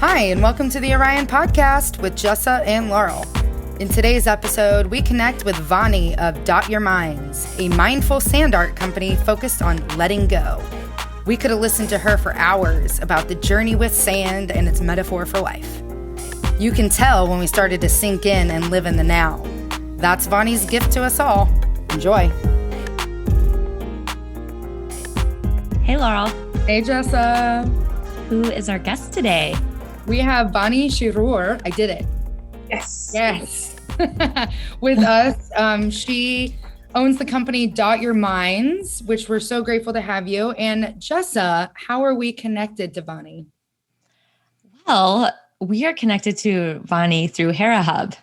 Hi, and welcome to the Orion Podcast with Jessa and Laurel. In today's episode, we connect with Vani of DOTURMINDS, a mindful sand art company focused on letting go. We could have listened to her for hours about the journey with sand and its metaphor for life. You can tell when we started to sink in and live in the now. That's Vani's gift to us all. Enjoy. Hey, Laurel. Hey, Jessa. Who is our guest today? We have Vani Shiroor. I did it. Yes. With us. She owns the company DOTURMINDS, which we're so grateful to have you. And Jessa, how are we connected to Vani? Well, we are connected to Vani through Hera Hub.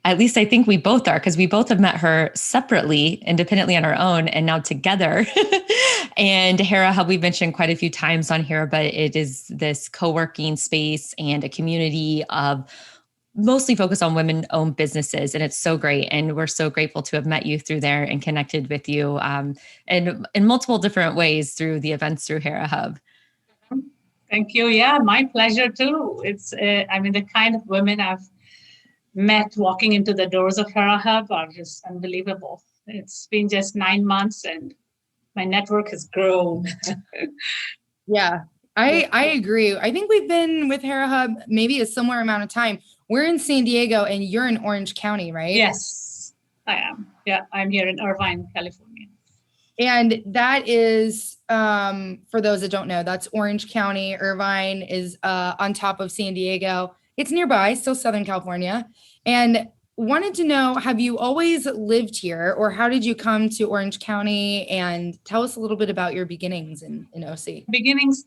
At least I think we both are, because we both have met her separately, independently on our own, and now together. And Hera Hub, we've mentioned quite a few times on here, but it is this co-working space and a community of mostly focused on women-owned businesses. And it's so great. And we're so grateful to have met you through there and connected with you and in multiple different ways through the events through Hera Hub. Thank you. Yeah, my pleasure too. It's, the kind of women I've met walking into the doors of Hera Hub are just unbelievable. It's been just 9 months and my network has grown. Yeah, I agree. I think we've been with Hera Hub maybe a similar amount of time. We're in San Diego and you're in Orange County, right? Yes, I am. Yeah, I'm here in Irvine, California. And that is, for those that don't know, that's Orange County. Irvine is on top of San Diego. It's nearby, still Southern California. And wanted to know, have you always lived here, or how did you come to Orange County? And tell us a little bit about your beginnings in OC. Beginnings,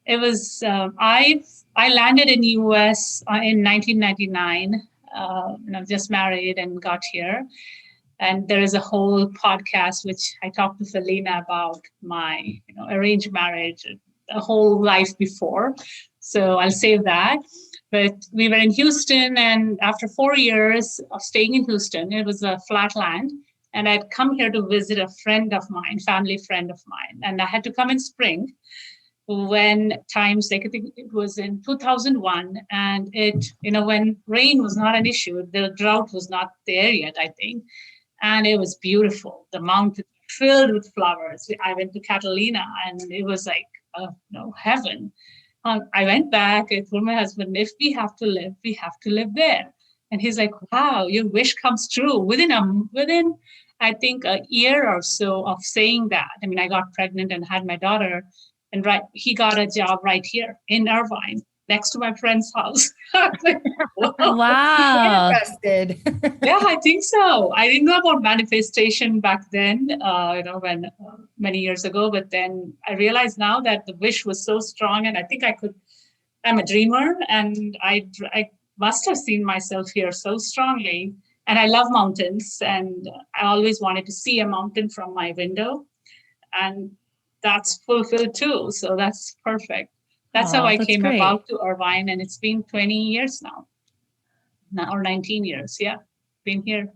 it was, I landed in the US in 1999, and I've just married and got here. And there is a whole podcast, which I talked to Selena about my arranged marriage, a whole life before. So I'll save that. But we were in Houston, and after 4 years of staying in Houston, it was a flat land. And I'd come here to visit a friend of mine, family friend of mine. And I had to come in spring when times, I think it was in 2001. And when rain was not an issue, the drought was not there yet, I think. And it was beautiful. The mountains filled with flowers. I went to Catalina and it was like, heaven. I went back, I told my husband, if we have to live there. And he's like, wow, your wish comes true. Within I think a year or so of saying that, I got pregnant and had my daughter, and he got a job right here in Irvine, next to my friend's house. Wow. Interested. Yeah, I think so. I didn't know about manifestation back then, when many years ago, but then I realized now that the wish was so strong, and I think I'm a dreamer, and I must have seen myself here so strongly. And I love mountains, and I always wanted to see a mountain from my window, and that's fulfilled too. So that's perfect. That's how I came about to Irvine, and it's been 20 years now, or 19 years. Yeah, been here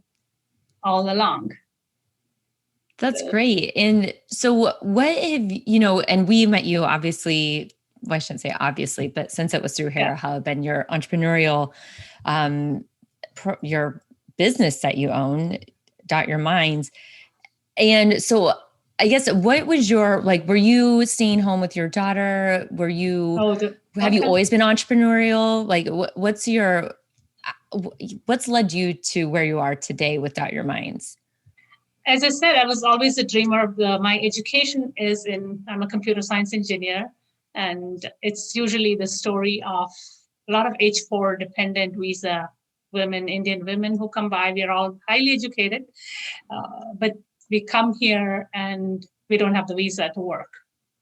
all along. That's great. And so what have, and we met you obviously, well, I shouldn't say obviously, but since it was through Hera Hub and your entrepreneurial, your business that you own, DOTURMINDS. And so I guess, what was were you staying home with your daughter? Have you always been entrepreneurial? What's led you to where you are today with DOTURMINDS? As I said, I was always a dreamer. My education I'm a computer science engineer, and it's usually the story of a lot of H-4 dependent visa women, Indian women who come by. We are all highly educated, but we come here and we don't have the visa to work,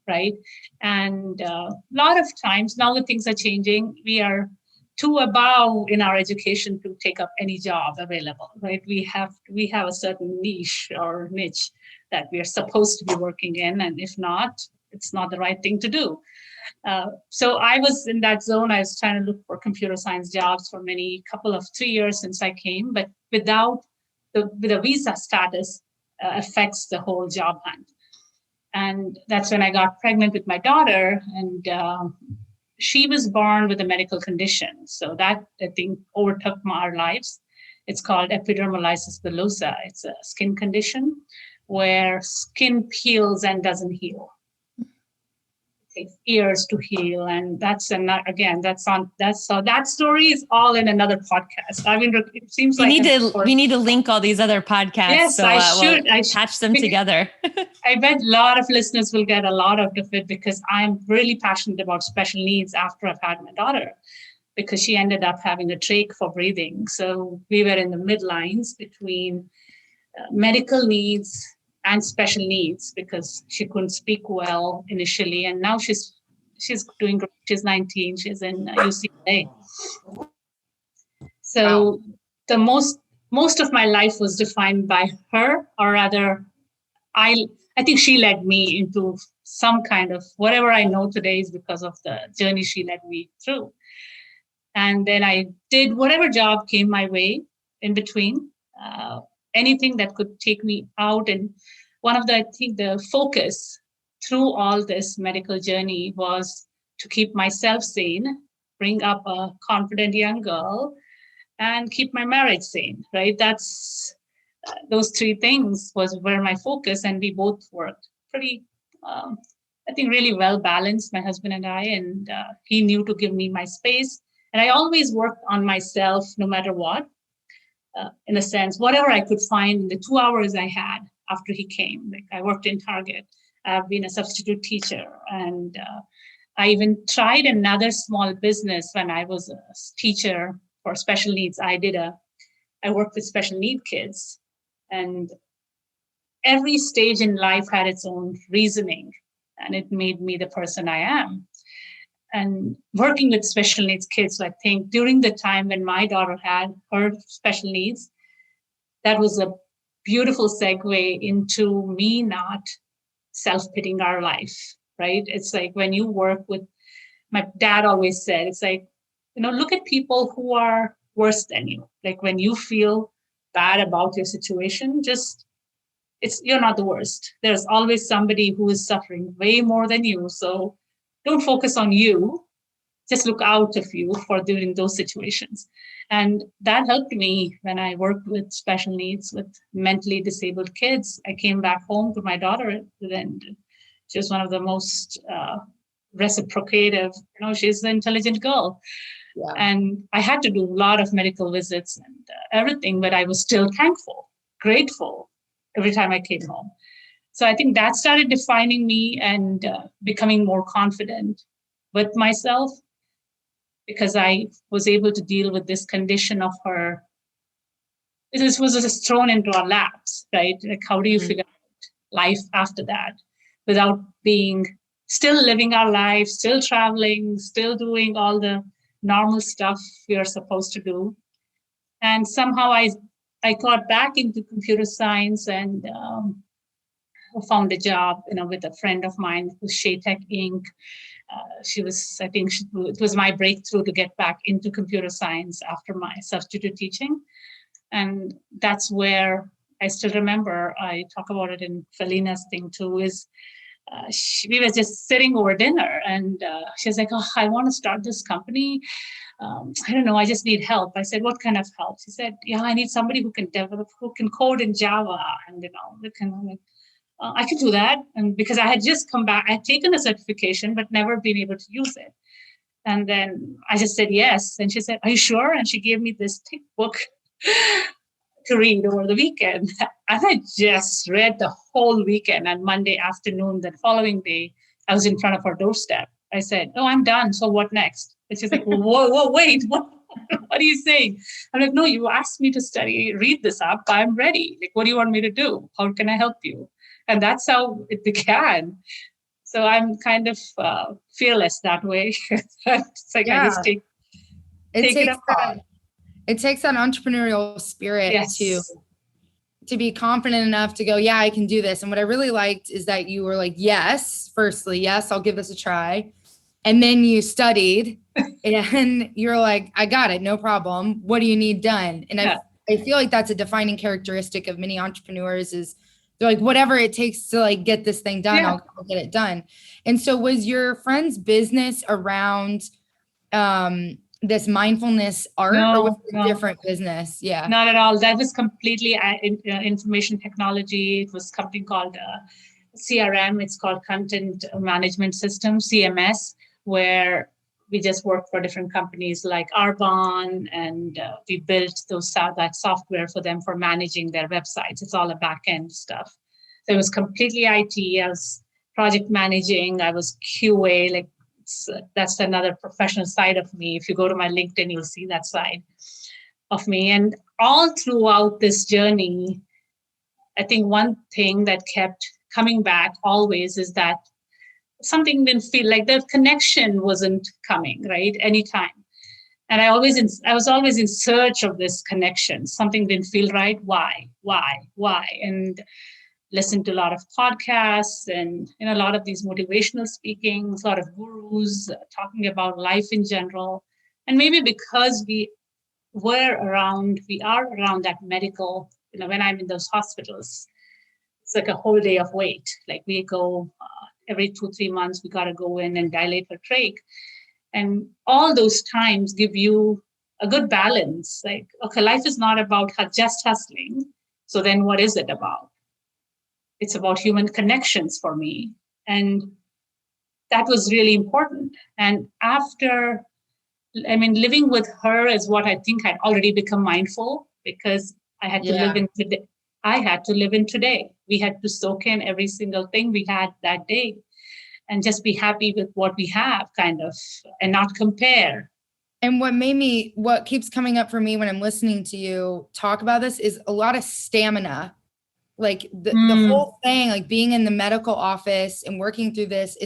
right? And a lot of times, now that things are changing, we are too above in our education to take up any job available, right? We have a certain niche that we are supposed to be working in, and if not, it's not the right thing to do. So I was in that zone. I was trying to look for computer science jobs for 3 years since I came, but with a visa status, affects the whole job hunt. And that's when I got pregnant with my daughter. And she was born with a medical condition. So that, I think, overtook our lives. It's called epidermolysis bullosa. It's a skin condition where skin peels and doesn't heal. It takes years to heal. And that's, and again, so that story is all in another podcast. I mean, it seems we need to link all these other podcasts. Yes, so I should. We'll attach them together. I bet a lot of listeners will get a lot out of it because I'm really passionate about special needs after I've had my daughter, because she ended up having a trach for breathing. So we were in the midlines between medical needs and special needs because she couldn't speak well initially. And now she's doing great. She's 19. She's in UCLA. So the most of my life was defined by her, or rather, I think she led me into some kind of whatever I know today is because of the journey she led me through. And then I did whatever job came my way in between, anything that could take me out. And one of the focus through all this medical journey was to keep myself sane, bring up a confident young girl, and keep my marriage sane, right? That's those three things was where my focus, and we both worked pretty, I think, really well balanced, my husband and I, and he knew to give me my space. And I always worked on myself no matter what, in a sense, whatever I could find in the 2 hours I had after he came. Like I worked in Target, I've been a substitute teacher, and I even tried another small business when I was a teacher for special needs. I worked with special need kids, and every stage in life had its own reasoning, and it made me the person I am. And working with special needs kids, I think during the time when my daughter had her special needs, that was a beautiful segue into me not self-pitying our life, right? It's like when you work with, my dad always said, it's like, look at people who are worse than you. Like when you feel bad about your situation, you're not the worst. There's always somebody who is suffering way more than you. So don't focus on you. Just look out of you for during those situations. And that helped me when I worked with special needs, with mentally disabled kids. I came back home to my daughter, and she was one of the most reciprocative, she's an intelligent girl. Yeah. And I had to do a lot of medical visits and everything, but I was still thankful, grateful every time I came home. So I think that started defining me and becoming more confident with myself, because I was able to deal with this condition of her. This was just thrown into our laps, right? Like, how do you figure out life after that without still living our life, still traveling, still doing all the normal stuff we are supposed to do? And somehow I got back into computer science and found a job, with a friend of mine who's Shaytech Inc. It was my breakthrough to get back into computer science after my substitute teaching. And that's where I still remember, I talk about it in Felina's thing too, is we were just sitting over dinner and she was like, oh, I want to start this company. I don't know, I just need help. I said, what kind of help? She said, yeah, I need somebody who can code in Java. And, I could do that. And because I had just come back, I had taken a certification, but never been able to use it. And then I just said yes. And she said, are you sure? And she gave me this thick book to read over the weekend. And I just read the whole weekend. And Monday afternoon, the following day, I was in front of her doorstep. I said, oh, I'm done. So what next? And she's like, whoa, wait, what are you saying? I'm like, no, you asked me to read this up. I'm ready. Like, what do you want me to do? How can I help you? And that's how it began. So I'm kind of fearless that way. It's like, yeah. I just take it up. It takes that entrepreneurial spirit yes. to be confident enough to go, yeah, I can do this. And what I really liked is that you were like, yes, I'll give this a try. And then you studied and you're like, I got it. No problem. What do you need done? And I feel like that's a defining characteristic of many entrepreneurs is They're like, whatever it takes to like get this thing done, Yeah. I'll get it done. And so was your friend's business around this mindfulness art, or was No, it a no, different business? Yeah. not at all. That was completely information technology. It was something called CRM. It's called Content Management System, CMS, where we just worked for different companies like Arbonne, and we built that software for them for managing their websites. It's all a back end stuff. So it was completely IT. I was project managing. I was QA. Like that's another professional side of me. If you go to my LinkedIn, you'll see that side of me. And all throughout this journey, I think one thing that kept coming back always is that something didn't feel like the connection wasn't coming, right? Anytime. And I was always in search of this connection. Something didn't feel right. Why? And listened to a lot of podcasts and a lot of these motivational speakings, a lot of gurus talking about life in general. And maybe because we are around that medical, when I'm in those hospitals, it's like a whole day of wait. Like we go every 2-3 months, we got to go in and dilate her trach. And all those times give you a good balance. Like, okay, life is not about just hustling. So then what is it about? It's about human connections for me. And that was really important. And living with her is what I think I'd already become mindful, because I had to live in today. I had to live in today. We had to soak in every single thing we had that day and just be happy with what we have, kind of, and not compare. And what keeps coming up for me when I'm listening to you talk about this is a lot of stamina. Like the whole thing, like being in the medical office and working through this,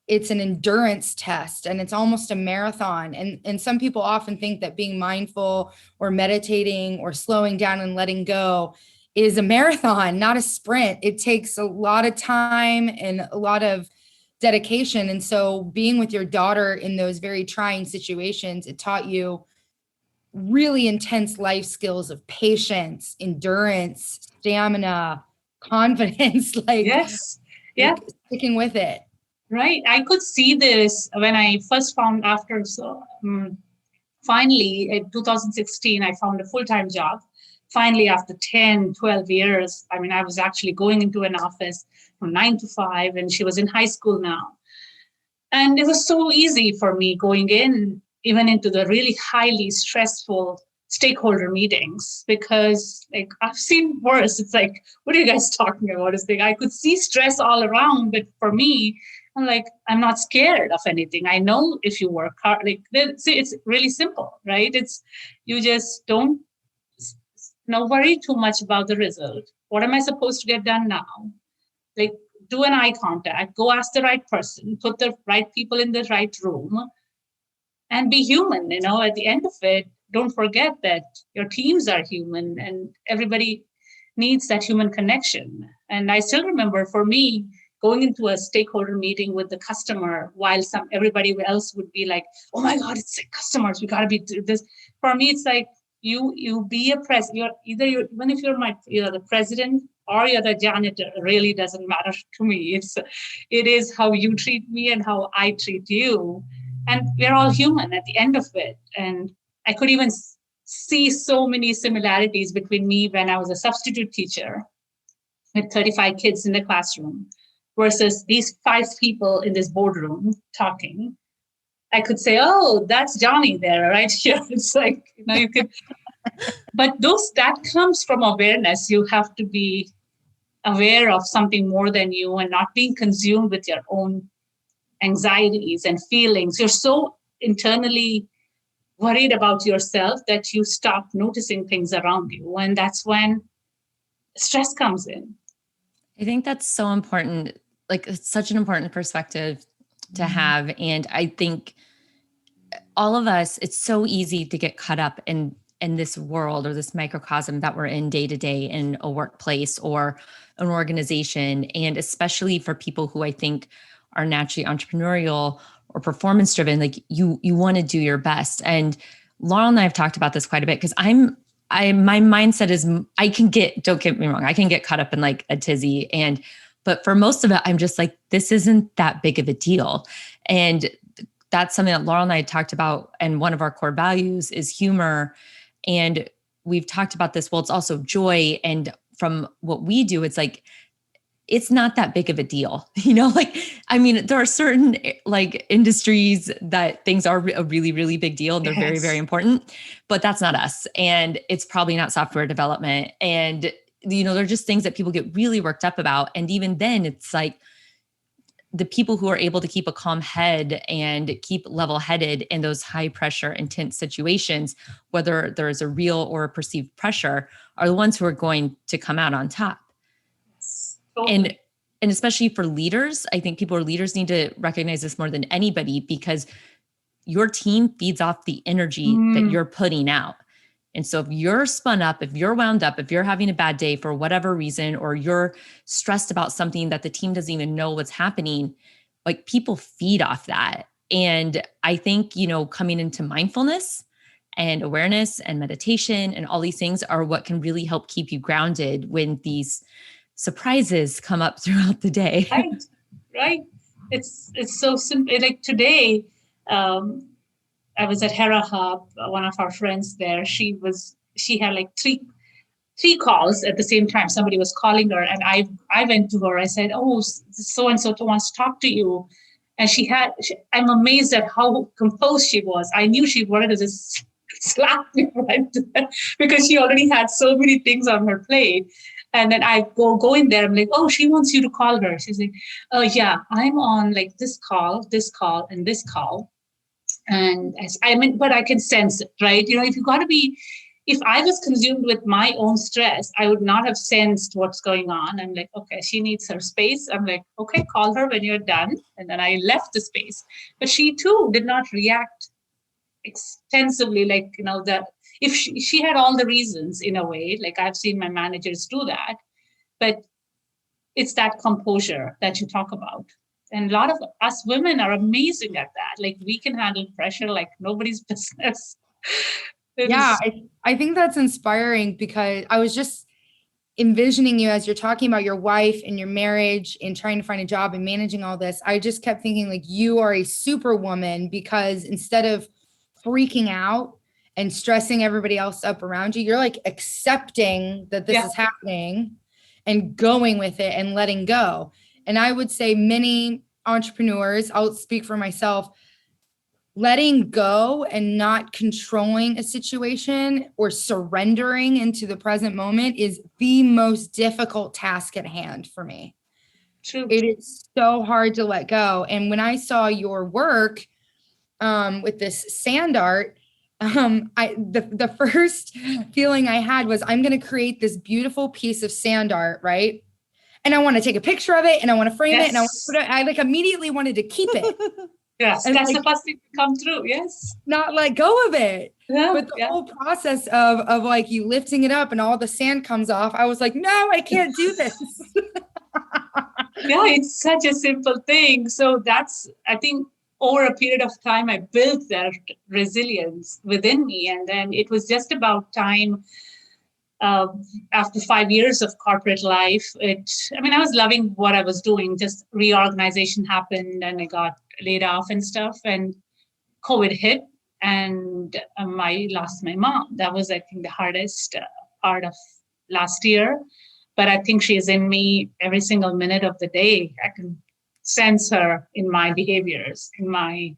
it's an endurance test, and it's almost a marathon. And some people often think that being mindful or meditating or slowing down and letting go is a marathon, not a sprint. It takes a lot of time and a lot of dedication. And so being with your daughter in those very trying situations, it taught you really intense life skills of patience, endurance, stamina, confidence, Yes. Yeah. like sticking with it. Right. I could see this when I first found finally in 2016, I found a full-time job. Finally, after 10, 12 years, I was actually going into an office from 9 to 5, and she was in high school now. And it was so easy for me going in, even into the really highly stressful stakeholder meetings, because like I've seen worse. It's like, what are you guys talking about? I could see stress all around, but for me, I'm like, I'm not scared of anything. I know if you work hard, it's really simple, right? You just don't worry too much about the result. What am I supposed to get done now? Like, do an eye contact, go ask the right person, put the right people in the right room, and be human. At the end of it, don't forget that your teams are human and everybody needs that human connection. And I still remember, for me, going into a stakeholder meeting with the customer while everybody else would be like, oh my God, it's like customers, we got to be this. For me, it's like, you be a president. Even if you're the president or you're the janitor, it really doesn't matter to me. It is how you treat me and how I treat you. And we're all human at the end of it. And I could even see so many similarities between me when I was a substitute teacher with 35 kids in the classroom versus these 5 people in this boardroom talking. I could say, oh, that's Johnny there, right here. It's like, you could, but that comes from awareness. You have to be aware of something more than you and not being consumed with your own anxieties and feelings. You're so internally worried about yourself that you stop noticing things around you. And that's when stress comes in. I think that's so important. Like, it's such an important perspective to have. And I think all of us, it's so easy to get caught up in this world or this microcosm that we're in day to day in a workplace or an organization. And especially for people who I think are naturally entrepreneurial or performance driven, like you want to do your best. And Laurel and I have talked about this quite a bit, because I'm my mindset is don't get me wrong, I can get caught up in like a tizzy, but for most of it, I'm just like, this isn't that big of a deal. And that's something that Laurel and I talked about. And one of our core values is humor. And we've talked about this. Well, it's also joy. And from what we do, it's like, it's not that big of a deal, like, I mean, there are certain like industries that things are a really, really big deal and they're very, very important, but that's not us. And it's probably not software development. And, they're just things that people get really worked up about. And even then it's like the people who are able to keep a calm head and keep level headed in those high pressure, intense situations, whether there is a real or a perceived pressure, are the ones who are going to come out on top. And especially for leaders, I think leaders need to recognize this more than anybody, because your team feeds off the energy that you're putting out. And so if you're spun up, if you're wound up, if you're having a bad day for whatever reason, or you're stressed about something that the team doesn't even know what's happening, like people feed off that. And I think, coming into mindfulness and awareness and meditation and all these things are what can really help keep you grounded when these surprises come up throughout the day. Right. It's so simple. Like today, I was at Hera Hub. One of our friends there, she had like three calls at the same time. Somebody was calling her, and I went to her. I said, "Oh, so and so wants to talk to you," and I'm amazed at how composed she was. I knew she wanted to just slap me right there because she already had so many things on her plate. And then I go in there. I'm like, "Oh, she wants you to call her." She's like, "Oh yeah, I'm on like this call, and this call." And but I can sense it, right? If I was consumed with my own stress, I would not have sensed what's going on. I'm like, okay, she needs her space. I'm like, okay, call her when you're done. And then I left the space. But she too did not react extensively, like, that if she had all the reasons in a way, like I've seen my managers do that, but it's that composure that you talk about. And a lot of us women are amazing at that. Like we can handle pressure like nobody's business. I think that's inspiring, because I was just envisioning you as you're talking about your wife and your marriage and trying to find a job and managing all this. I just kept thinking like you are a superwoman, because instead of freaking out and stressing everybody else up around you, you're like accepting that this is happening and going with it and letting go. And I would say many entrepreneurs, I'll speak for myself, letting go and not controlling a situation or surrendering into the present moment is the most difficult task at hand for me. True. It is so hard to let go. And when I saw your work with this sand art, the first feeling I had was, I'm going to create this beautiful piece of sand art, right? And I want to take a picture of it and I want to frame it and I want to put it, I like immediately wanted to keep it. Yes, and that's like, the first thing to come through. Yes. Not let go of it. Yeah, but the whole process of like you lifting it up and all the sand comes off, I was like, no, I can't do this. Yeah, it's such a simple thing. So that's, I think, over a period of time, I built that resilience within me. And then it was just about time. After 5 years of corporate life, I was loving what I was doing. Just reorganization happened and I got laid off and stuff. And COVID hit and I lost my mom. That was, I think, the hardest part of last year. But I think she is in me every single minute of the day. I can sense her in my behaviors, in my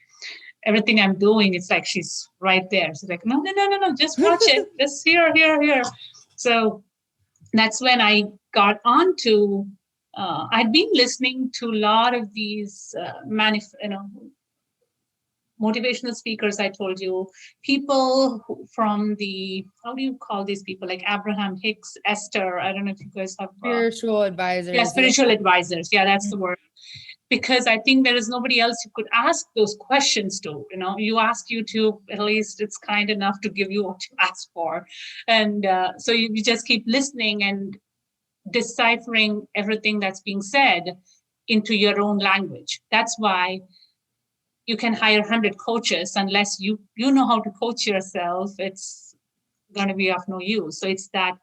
everything I'm doing. It's like she's right there. She's like, no, just watch it. Just here. So that's when I got onto, I'd been listening to a lot of these motivational speakers. I told you, people from the, how do you call these people? Like Abraham Hicks, Esther. I don't know if you guys have. Spiritual advisors. Yeah, spiritual advisors. Yeah, that's the word. Because I think there is nobody else you could ask those questions to. You ask YouTube, at least it's kind enough to give you what you ask for. And so you just keep listening and deciphering everything that's being said into your own language. That's why you can hire 100 coaches unless you know how to coach yourself. It's going to be of no use. So it's that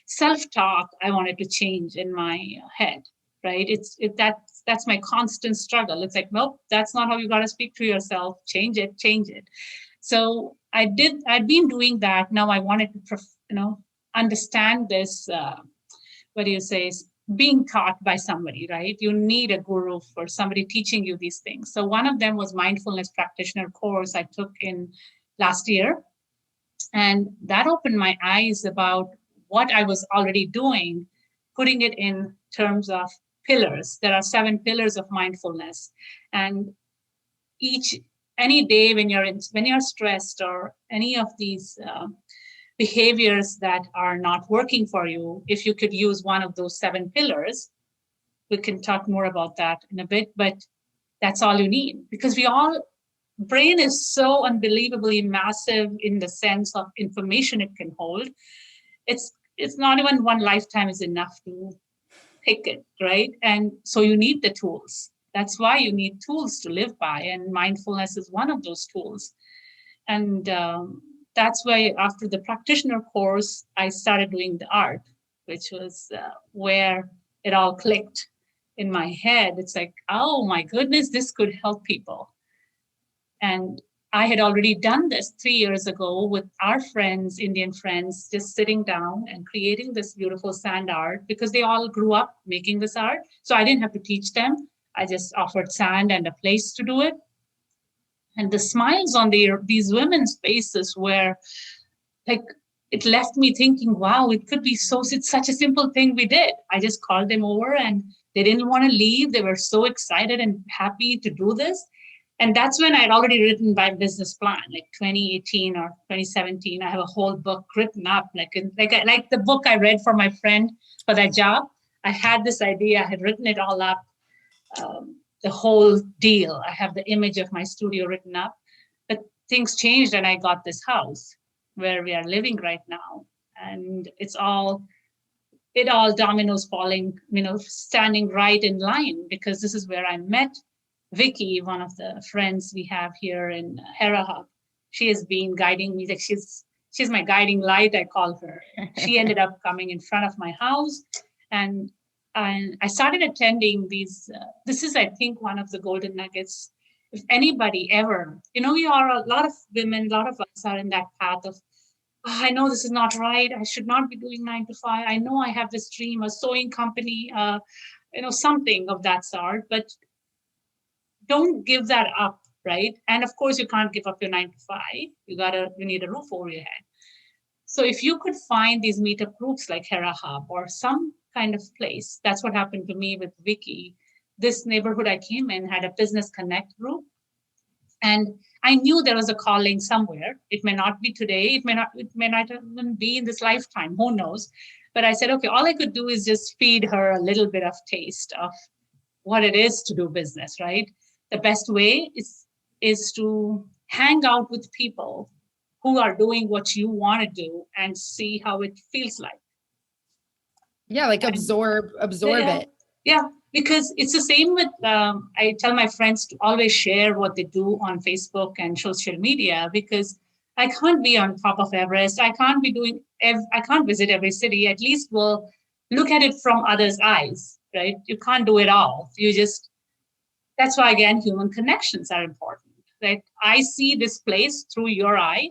self-talk I wanted to change in my head, right? That's my constant struggle. It's like, nope, that's not how you got to speak to yourself. Change it. So I'd been doing that. Now I wanted to, understand this, what do you say, is being taught by somebody, right? You need a guru for somebody teaching you these things. So one of them was mindfulness practitioner course I took in last year. And that opened my eyes about what I was already doing, putting it in terms of pillars. There are 7 pillars of mindfulness. And any day when you're stressed or any of these behaviors that are not working for you, if you could use one of those 7 pillars, we can talk more about that in a bit, but that's all you need, because brain is so unbelievably massive in the sense of information it can hold. It's not even one lifetime is enough to pick it, right? And so you need the tools. That's why you need tools to live by, and mindfulness is one of those tools. And that's why after the practitioner course, I started doing the art, which was where it all clicked in my head. It's like, oh my goodness, this could help people. And I had already done this 3 years ago with our friends, Indian friends, just sitting down and creating this beautiful sand art, because they all grew up making this art. So I didn't have to teach them. I just offered sand and a place to do it. And the smiles on these women's faces were like, it left me thinking, wow, it's such a simple thing we did. I just called them over and they didn't want to leave. They were so excited and happy to do this. And that's when I had already written my business plan, like 2018 or 2017. I have a whole book written up, like the book I read for my friend for that job. I had this idea, I had written it all up, the whole deal. I have the image of my studio written up, but things changed and I got this house where we are living right now. And it all dominoes falling, standing right in line, because this is where I met Vicky, one of the friends we have here in Hera Hub. She has been guiding me. Like she's my guiding light, I call her. She ended up coming in front of my house, and I started attending these. This is, I think, one of the golden nuggets. If anybody ever, we are a lot of women, a lot of us are in that path of, I know this is not right. I should not be doing 9 to 5. I know I have this dream, a sewing company, something of that sort, but don't give that up, right? And of course, you can't give up your 9 to 5. You need a roof over your head. So if you could find these meetup groups like Hera Hub or some kind of place, that's what happened to me with Vicky. This neighborhood I came in had a business connect group. And I knew there was a calling somewhere. It may not be today. It may not even be in this lifetime. Who knows? But I said, okay, all I could do is just feed her a little bit of taste of what it is to do business, right? The best way is to hang out with people who are doing what you want to do and see how it feels like. Yeah, like absorb it. Yeah, because it's the same with, I tell my friends to always share what they do on Facebook and social media, because I can't be on top of Everest. I can't visit every city. At least we'll look at it from others' eyes, right? You can't do it all. That's why, again, human connections are important, right? I see this place through your eye,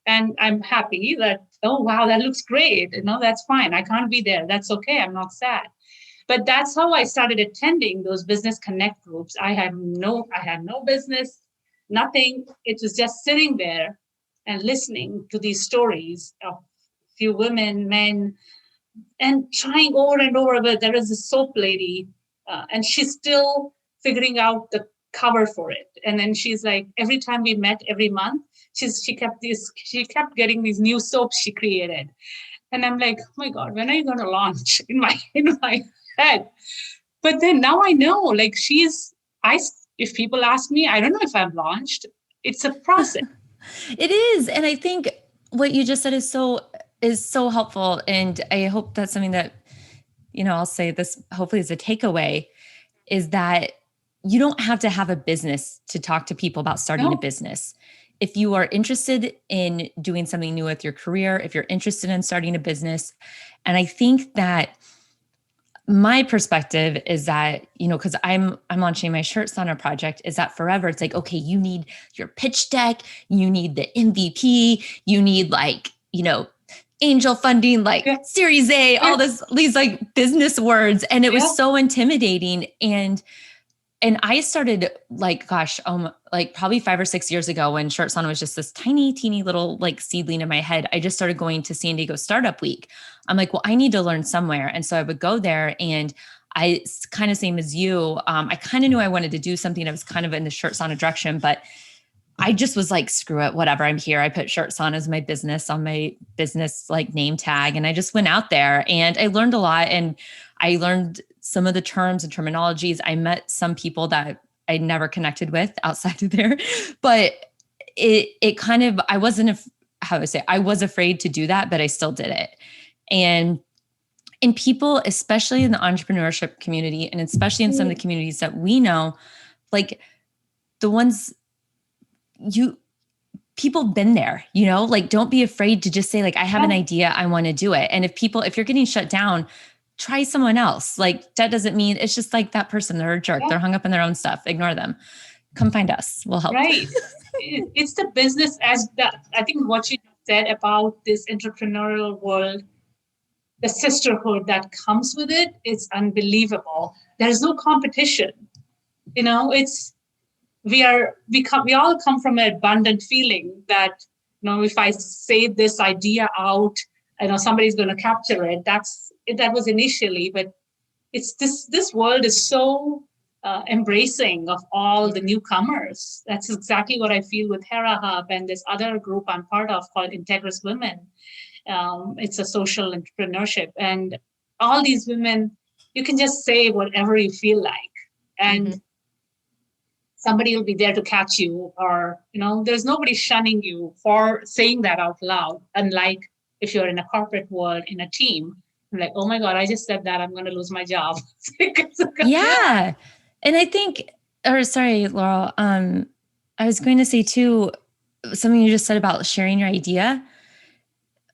and I'm happy that, oh, wow, that looks great. That's fine. I can't be there. That's okay. I'm not sad. But that's how I started attending those business connect groups. I had no business, nothing. It was just sitting there and listening to these stories of few women, men, and trying over and over. But there is a soap lady, and she's still figuring out the cover for it. And then she's like, every time we met every month, she kept getting these new soaps she created. And I'm like, oh my God, when are you going to launch in my head? But then now I know, like if people ask me, I don't know if I've launched. It's a process. It is. And I think what you just said is so helpful. And I hope that's something that, I'll say this hopefully is a takeaway, is that you don't have to have a business to talk to people about starting a business. if you are interested in doing something new with your career, if you're interested in starting a business, and I think that my perspective is that, because I'm launching my Shirt Sauna project, is that forever it's like, okay, you need your pitch deck, you need the MVP, you need like, angel funding, like Series A, all these like business words. And it was so intimidating. And I started like, like probably 5 or 6 years ago when Shirt Sauna was just this tiny, teeny little like seedling in my head. I just started going to San Diego Startup Week. I'm like, well, I need to learn somewhere. And so I would go there, and I kind of same as you. I kind of knew I wanted to do something that was kind of in the Shirt Sauna direction, but I just was like, screw it, whatever. I'm here. I put Shirt Sauna as my business on my business like name tag. And I just went out there and I learned a lot. And I learned some of the terms and terminologies. I met some people that I never connected with outside of there, but it kind of, I was afraid to do that, but I still did it. And people, especially in the entrepreneurship community, and especially in some of the communities that we know, like the ones people been there, like, don't be afraid to just say like, I have an idea, I want to do it. And if you're getting shut down, try someone else. Like, that doesn't mean it's just like that person, they're a jerk. They're hung up in their own stuff. Ignore them. Come find us. We'll help. Right. It's the business I think what you said about this entrepreneurial world, the sisterhood that comes with it, it's unbelievable. There's no competition. We all come from an abundant feeling that, if I say this idea out, I know somebody's going to capture it. That was initially, but it's this world is so embracing of all the newcomers. That's exactly what I feel with Hera Hub and this other group I'm part of called Integrous Women. It's a social entrepreneurship, and all these women, you can just say whatever you feel like, and somebody will be there to catch you, or there's nobody shunning you for saying that out loud. Unlike if you're in a corporate world in a team, I'm like, oh my God, I just said that, I'm going to lose my job. Yeah. And I think, sorry, Laurel, I was going to say too, something you just said about sharing your idea.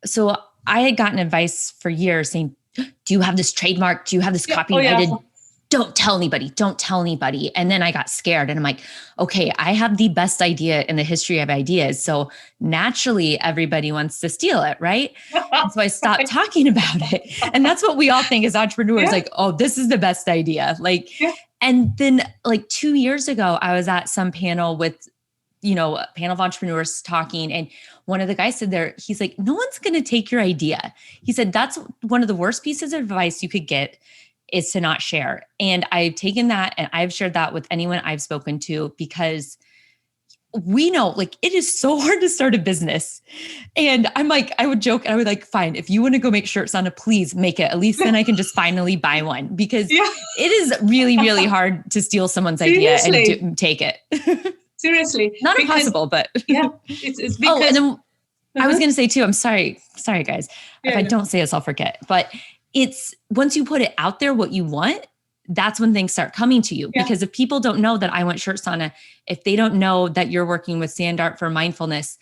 So I had gotten advice for years saying, do you have this trademark? Do you have this copyrighted? Don't tell anybody. Don't tell anybody. And then I got scared and I'm like, okay, I have the best idea in the history of ideas. So naturally everybody wants to steal it. Right. And so I stopped talking about it. And that's what we all think as entrepreneurs, like, oh, this is the best idea. Like, and then like 2 years ago, I was at some panel with, a panel of entrepreneurs talking. And one of the guys said there, he's like, no one's going to take your idea. He said, that's one of the worst pieces of advice you could get, is to not share. And I've taken that and I've shared that with anyone I've spoken to, because we know like it is so hard to start a business. And I'm like, I would joke and I would like, fine, if you want to go make Shirt Sauna, please make it. At least then I can just finally buy one, because it is really, really hard to steal someone's idea and take it. Seriously. Not impossible, but it's because. And then I was going to say too, I'm sorry guys. If I don't say this, I'll forget, but it's once you put it out there, what you want, that's when things start coming to you. Because if people don't know that I want Shirt Sauna, if they don't know that you're working with Sand Art for mindfulness,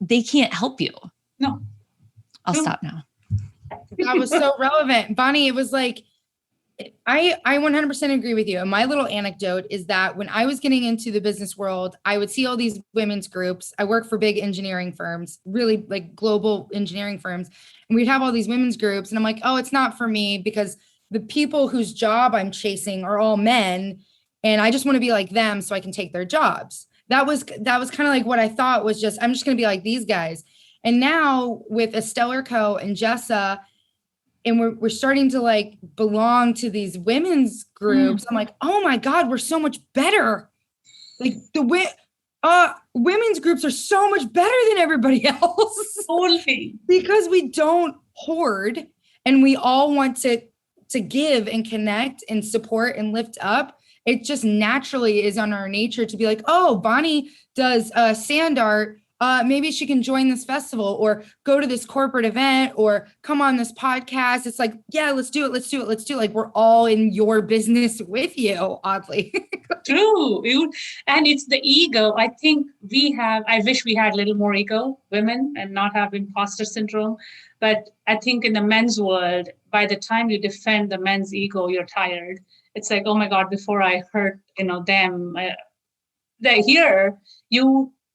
they can't help you. No. I'll stop now. That was so relevant. Vani, it was like, I 100% agree with you. And my little anecdote is that when I was getting into the business world, I would see all these women's groups. I work for big engineering firms, really like global engineering firms. And we'd have all these women's groups. And I'm like, oh, it's not for me, because the people whose job I'm chasing are all men. And I just want to be like them so I can take their jobs. That was kind of like what I thought was just, I'm just going to be like these guys. And now with Estelle Co and Jessa, and we're starting to like belong to these women's groups. I'm like, oh my God, we're so much better. Like women's groups are so much better than everybody else. Totally. Because we don't hoard and we all want to give and connect and support and lift up. It just naturally is on our nature to be like, oh, Vani does sand art. Maybe she can join this festival or go to this corporate event or come on this podcast. It's like, yeah, let's do it. Like we're all in your business with you, oddly. True. And it's the ego. I think I wish we had a little more ego, women, and not have imposter syndrome. But I think in the men's world, by the time you defend the men's ego, you're tired. It's like, oh my God, before I hurt, them, they're here.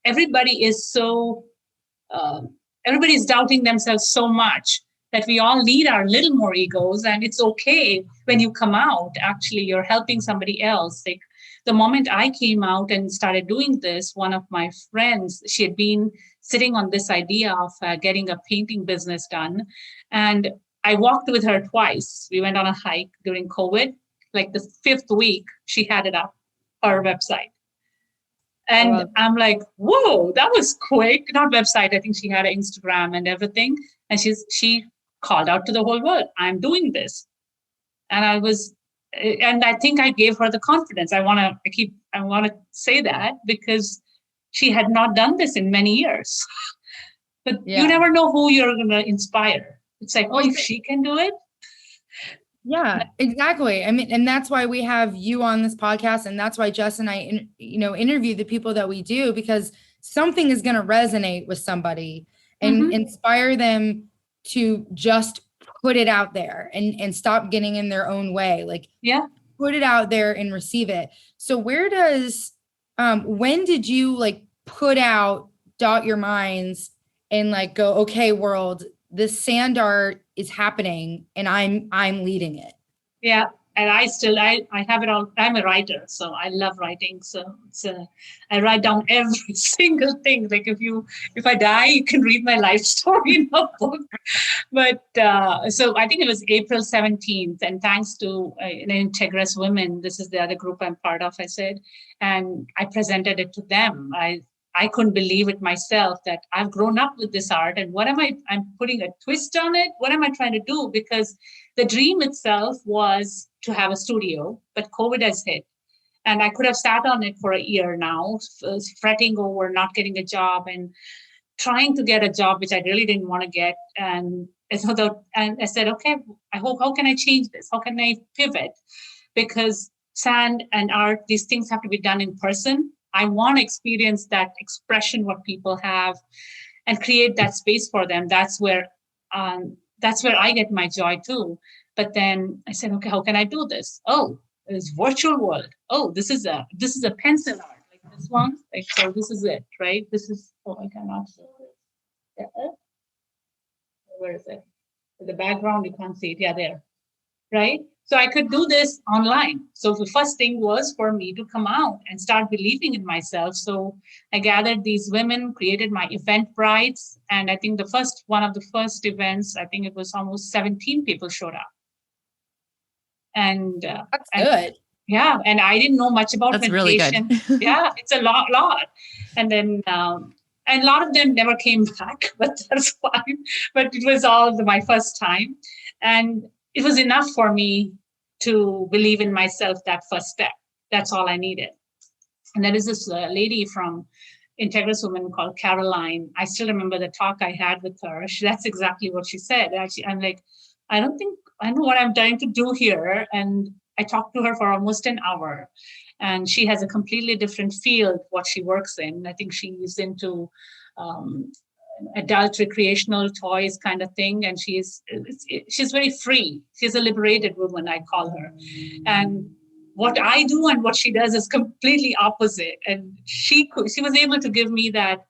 Everybody is so, everybody's doubting themselves so much that we all need our little more egos. And it's okay when you come out, actually, you're helping somebody else. Like, the moment I came out and started doing this, one of my friends, she had been sitting on this idea of getting a painting business done. And I walked with her twice. We went on a hike during COVID. Like the 5th week, she had it up, her website. And I'm like, whoa, that was quick. Not website. I think she had an Instagram and everything. And she called out to the whole world, I'm doing this. And I think I gave her the confidence. I want to say that because she had not done this in many years. But you never know who you're going to inspire. It's like, if she can do it. Yeah, exactly. I mean, and that's why we have you on this podcast. And that's why Jess and I, interview the people that we do, because something is going to resonate with somebody and inspire them to just put it out there and stop getting in their own way. Like, put it out there and receive it. So when did you like put out Dot Your Minds and like go, okay, world, this sand art is happening and I'm leading it? Yeah. And I have it all. I'm a writer, so I love writing. So I write down every single thing. Like if I die, you can read my life story in a book. But so I think it was April 17th, and thanks to Integris Women, this is the other group I'm part of, I said, and I presented it to them. I couldn't believe it myself that I've grown up with this art, and I'm putting a twist on it. What am I trying to do? Because the dream itself was to have a studio, but COVID has hit. And I could have sat on it for a year now, fretting over not getting a job and trying to get a job, which I really didn't want to get. And I said, okay, how can I change this? How can I pivot? Because sand and art, these things have to be done in person. I want to experience that expression, what people have, and create that space for them. That's where I get my joy too. But then I said, okay, how can I do this? Oh, there's virtual world. Oh, this is a pencil art, like this one. Like, so this is it, right? I cannot show it. Where is it? The background, you can't see it. Yeah, there, right? So I could do this online. So the first thing was for me to come out and start believing in myself. So I gathered these women, created my event brides. And I think one of the first events, I think it was almost 17 people showed up. And that's good. Yeah. And I didn't know much about meditation. Really good. Yeah, it's a lot. And then, and a lot of them never came back, but that's fine. But it was all my first time. And it was enough for me to believe in myself, that first step. That's all I needed. And there is this lady from Integris Women called Caroline. I still remember the talk I had with her. That's exactly what she said. Actually, I'm like, I don't think I know what I'm trying to do here. And I talked to her for almost an hour. And she has a completely different field, what she works in. I think she's into adult recreational toys kind of thing. And she's very free. She's a liberated woman, I call her. And what I do and what she does is completely opposite. And she was able to give me that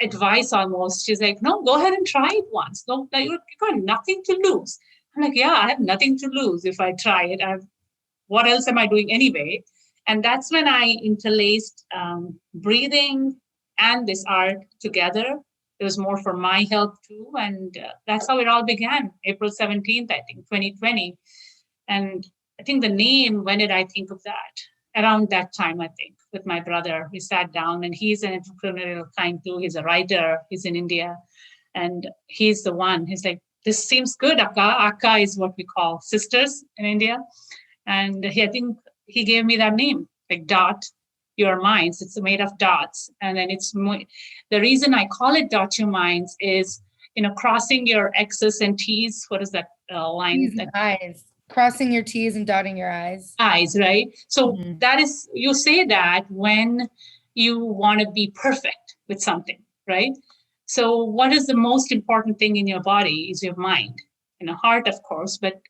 advice almost. She's like, no, go ahead and try it once. No, like, you've got nothing to lose. I'm like, yeah, I have nothing to lose if I try it. What else am I doing anyway? And that's when I interlaced breathing and this art together. It was more for my health too. And that's how it all began, April 17th, I think, 2020. And I think the name, when did I think of that? Around that time, I think, with my brother. We sat down, and he's an entrepreneurial kind too. He's a writer. He's in India. And he's the one. He's like, this seems good, Akka. Akka is what we call sisters in India. And I think he gave me that name, like Dot Your Minds. It's made of dots. And then the reason I call it Dot Your Minds is, crossing your X's and T's. What is that line? T's and I's. Crossing your T's and dotting your I's. Eyes, right? So Mhm. that is, you say that when you want to be perfect with something, right? So what is the most important thing in your body is your mind and a heart, of course. But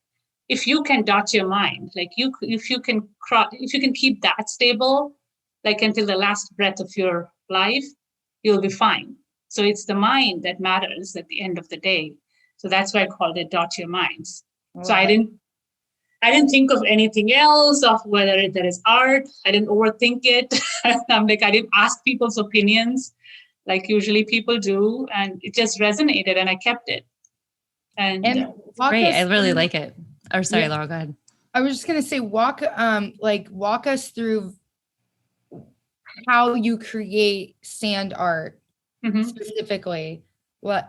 if you can dot your mind, like if you can if you can keep that stable, like until the last breath of your life, you'll be fine. So it's the mind that matters at the end of the day. So that's why I called it dot your minds. So I didn't think of anything else of whether there is art. I didn't overthink it. I'm like, I didn't ask people's opinions like usually people do. And it just resonated and I kept it. And Great. I really through, like it. Or sorry, Laura, go ahead. I was just gonna say, walk us through how you create sand art specifically,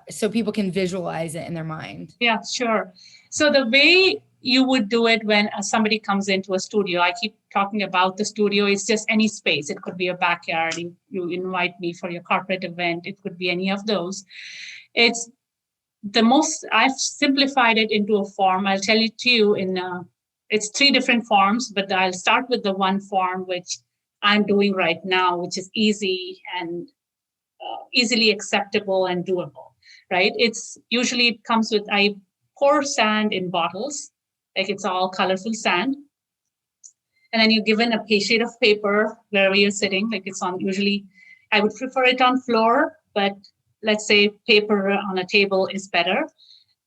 so people can visualize it in their mind. Yeah, sure. So the way you would do it when somebody comes into a studio, I keep talking about the studio, it's just any space. It could be a backyard. You invite me for your corporate event. It could be any of those. It's I've simplified it into a form. I'll tell it to you it's 3 different forms, but I'll start with the one form, which I'm doing right now, which is easy and easily acceptable and doable, right? It's usually it comes with, I pour sand in bottles, like it's all colorful sand. And then you're given a sheet of paper wherever you're sitting, like it's on, usually I would prefer it on floor, but let's say paper on a table is better.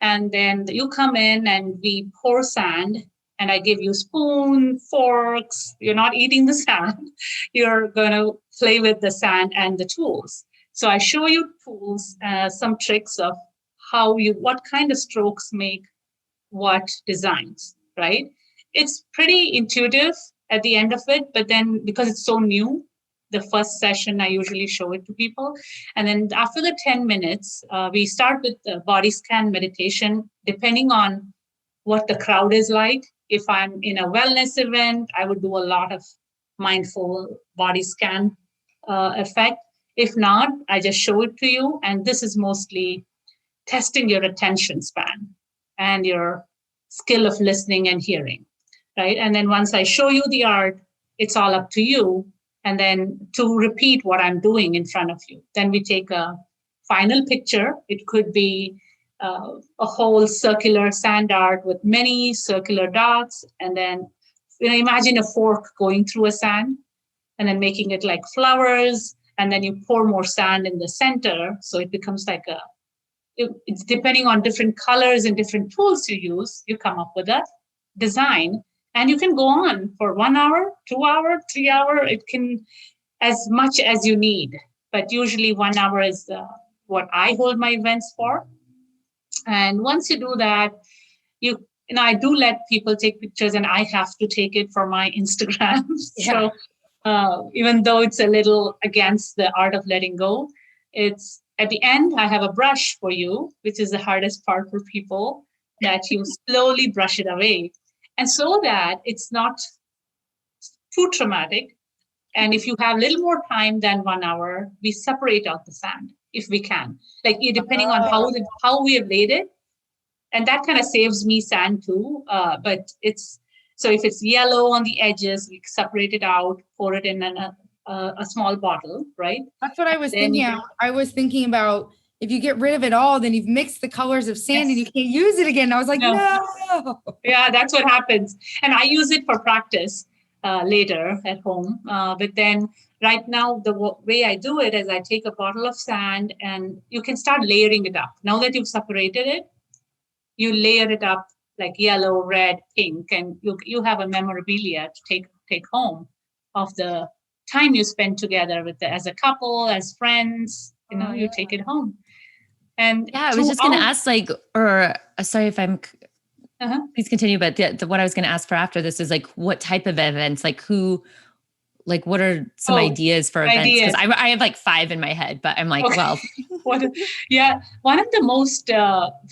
And then you come in and we pour sand and I give you spoon, forks. You're not eating the sand. You're going to play with the sand and the tools. So I show you tools, some tricks of what kind of strokes make what designs, right? It's pretty intuitive at the end of it, but then because it's so new, the first session, I usually show it to people. And then after the 10 minutes, we start with the body scan meditation, depending on what the crowd is like. If I'm in a wellness event, I would do a lot of mindful body scan effect. If not, I just show it to you. And this is mostly testing your attention span and your skill of listening and hearing, right? And then once I show you the art, it's all up to you. And then to repeat what I'm doing in front of you. Then we take a final picture. It could be a whole circular sand art with many circular dots. And then imagine a fork going through a sand and then making it like flowers. And then you pour more sand in the center. So it becomes like it's depending on different colors and different tools you use, you come up with a design. And you can go on for 1 hour, 2 hour, 3 hour. It can as much as you need. But usually 1 hour is what I hold my events for. And once you do that, I do let people take pictures and I have to take it for my Instagram. Yeah. So even though it's a little against the art of letting go, it's at the end, I have a brush for you, which is the hardest part for people, that you slowly brush it away. And so that it's not too traumatic. And if you have a little more time than 1 hour, we separate out the sand if we can. Like depending on how we have laid it. And that kind of saves me sand too. But so if it's yellow on the edges, we separate it out, pour it in a small bottle, right? That's what I was thinking. I was thinking about, if you get rid of it all, then you've mixed the colors of sand and you can't use it again. I was like, no. Yeah, that's what happens. And I use it for practice later at home. But then right now, the way I do it is I take a bottle of sand and you can start layering it up. Now that you've separated it, you layer it up like yellow, red, pink, and you have a memorabilia to take home of the time you spend together as a couple, as friends. You take it home. And yeah, I was just going to ask, sorry if I'm, please continue. But what I was going to ask for after this is like, what type of events, what are some ideas for events? Because I have like 5 in my head, but I'm like, well. Yeah, one of the most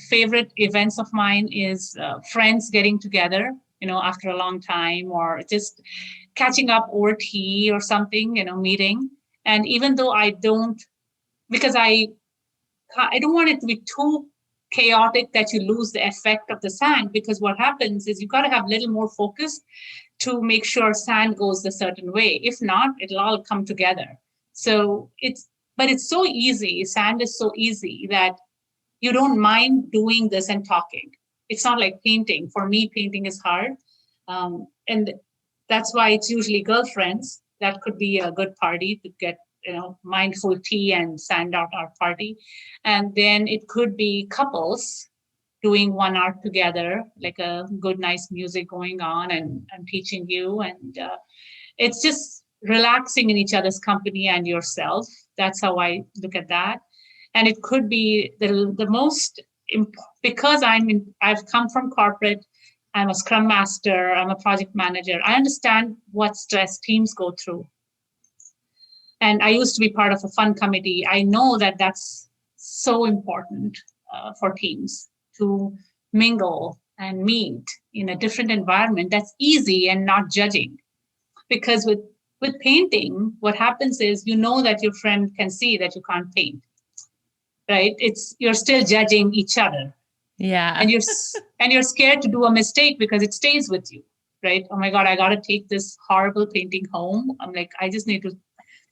favorite events of mine is friends getting together, after a long time, or just catching up over tea or something, meeting. And even though I don't want it to be too chaotic that you lose the effect of the sand, because what happens is you got to have a little more focus to make sure sand goes a certain way. If not, it'll all come together. So but it's so easy. Sand is so easy that you don't mind doing this and talking. It's not like painting. For me, painting is hard. And that's why it's usually girlfriends. That could be a good party to get, mindful tea and sand out our party. And then it could be couples doing one art together, like a good, nice music going on, and I'm teaching you. And it's just relaxing in each other's company and yourself. That's how I look at that. And it could be the most, because I've come from corporate, I'm a scrum master, I'm a project manager. I understand what stress teams go through. And I used to be part of a fun committee. I know that that's so important for teams to mingle and meet in a different environment that's easy and not judging. Because with painting, what happens is that your friend can see that you can't paint, right? You're still judging each other. Yeah. And you're scared to do a mistake because it stays with you, right? Oh my God, I got to take this horrible painting home. I'm like, I just need to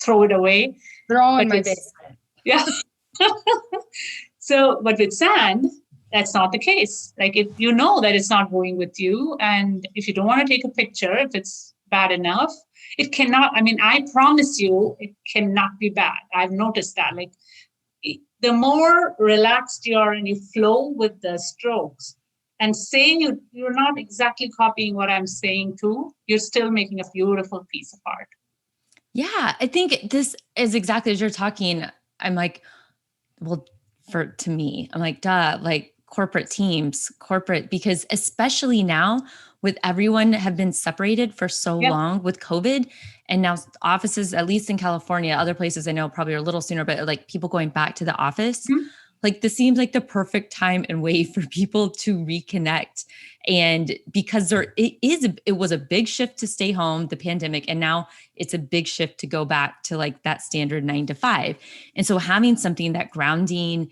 throw it away. They're all in my basement. Yeah. So, but with sand, that's not the case. Like, if you know that it's not going with you, and if you don't want to take a picture, if it's bad enough, it cannot, I promise you, it cannot be bad. I've noticed that. Like, the more relaxed you are and you flow with the strokes, and say you're not exactly copying what I'm saying too, you're still making a beautiful piece of art. Yeah, I think this is exactly as you're talking. I'm like, well, to me, I'm like, duh, like corporate teams, because especially now with everyone have been separated for so long with COVID, and now offices, at least in California, other places I know probably are a little sooner, but like people going back to the office, like this seems like the perfect time and way for people to reconnect. And because it was a big shift to stay home, the pandemic, and now it's a big shift to go back to like that standard 9 to 5. And so having something, that grounding,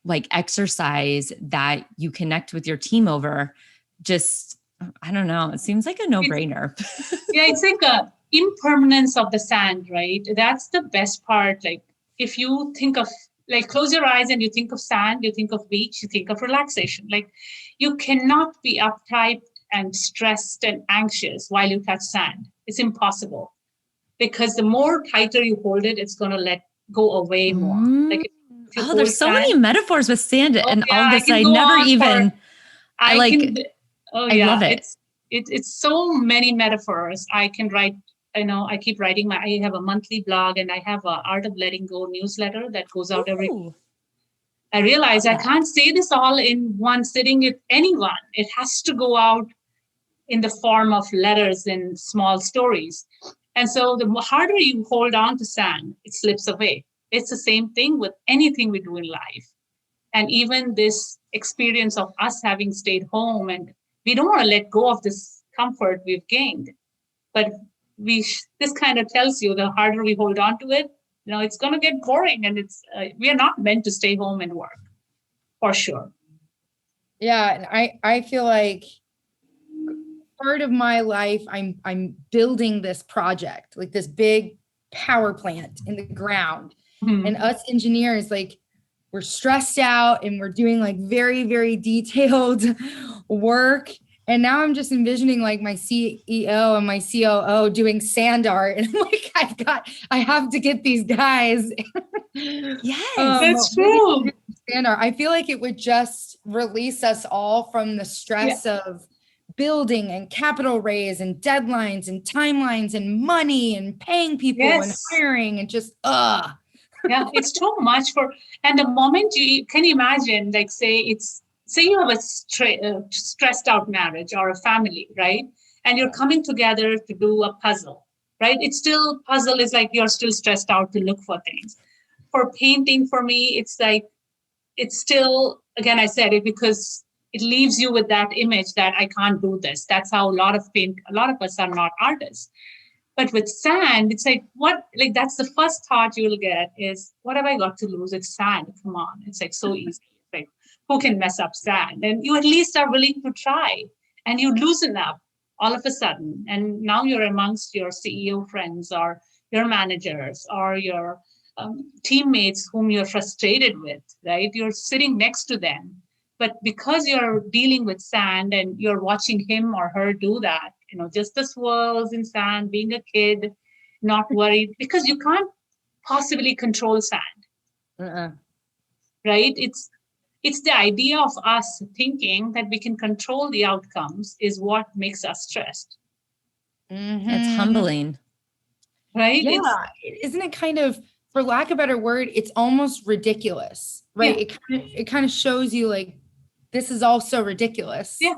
like exercise that you connect with your team over, just, I don't know, it seems like a no-brainer. It's like a impermanence of the sand, right? That's the best part. Like, if you think of, like, close your eyes and you think of sand, you think of beach, you think of relaxation. Like, you cannot be uptight and stressed and anxious while you touch sand. It's impossible, because the more tighter you hold it, it's going to let go away more. Like, there's so many metaphors with sand and all this. I never even, I love it. It's so many metaphors. I can write, I keep writing I have a monthly blog, and I have a Art of Letting Go newsletter that goes out every week. I realize I can't say this all in one sitting with anyone. It has to go out in the form of letters and small stories. And so the harder you hold on to sand, it slips away. It's the same thing with anything we do in life. And even this experience of us having stayed home, and we don't want to let go of this comfort we've gained. But this kind of tells you, the harder we hold on to it, it's going to get boring, and we are not meant to stay home and work, for sure. Yeah, and I feel like part of my life, I'm building this project, like this big power plant in the ground, and us engineers, like, we're stressed out and we're doing like very, very detailed work. And now I'm just envisioning like my CEO and my COO doing sand art. And I'm like, I have to get these guys. Yes, that's true. Sand art. I feel like it would just release us all from the stress of building and capital raise and deadlines and timelines and money and paying people and hiring and just, Yeah, it's too much and the moment you can imagine, like, say you have a stressed out marriage or a family, right? And you're coming together to do a puzzle, right? Puzzle is like you're still stressed out to look for things. For painting, for me, it's like, it's still, again, I said it because it leaves you with that image that I can't do this. That's how a lot of us are not artists. But with sand, it's like, that's the first thought you'll get is, what have I got to lose? It's sand. Come on. It's like so easy. It's like, who can mess up sand. And you at least are willing to try, and you loosen up all of a sudden. And now you're amongst your CEO friends or your managers or your teammates whom you're frustrated with, right? You're sitting next to them. But because you're dealing with sand and you're watching him or her do that, just the swirls in sand, being a kid, not worried, because you can't possibly control sand, right? It's the idea of us thinking that we can control the outcomes is what makes us stressed. That's humbling. Right? Yeah. Isn't it kind of, for lack of a better word, it's almost ridiculous, right? Yeah. It kind of shows you like, this is all so ridiculous. Yeah.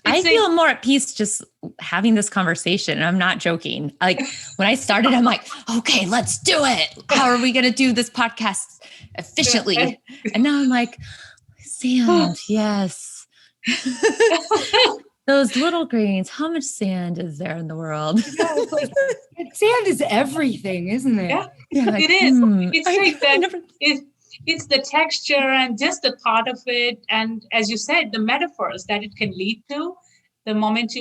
I feel more at peace just having this conversation. And I'm not joking. Like when I started, I'm like, okay, let's do it. How are we going to do this podcast efficiently? And now I'm like, sand, yes. Those little grains, how much sand is there in the world? Yeah, it's like, sand is everything, isn't it? Yeah, like, it is. It's like that. It's the texture and just the thought of it. And as you said, the metaphors that it can lead to, the moment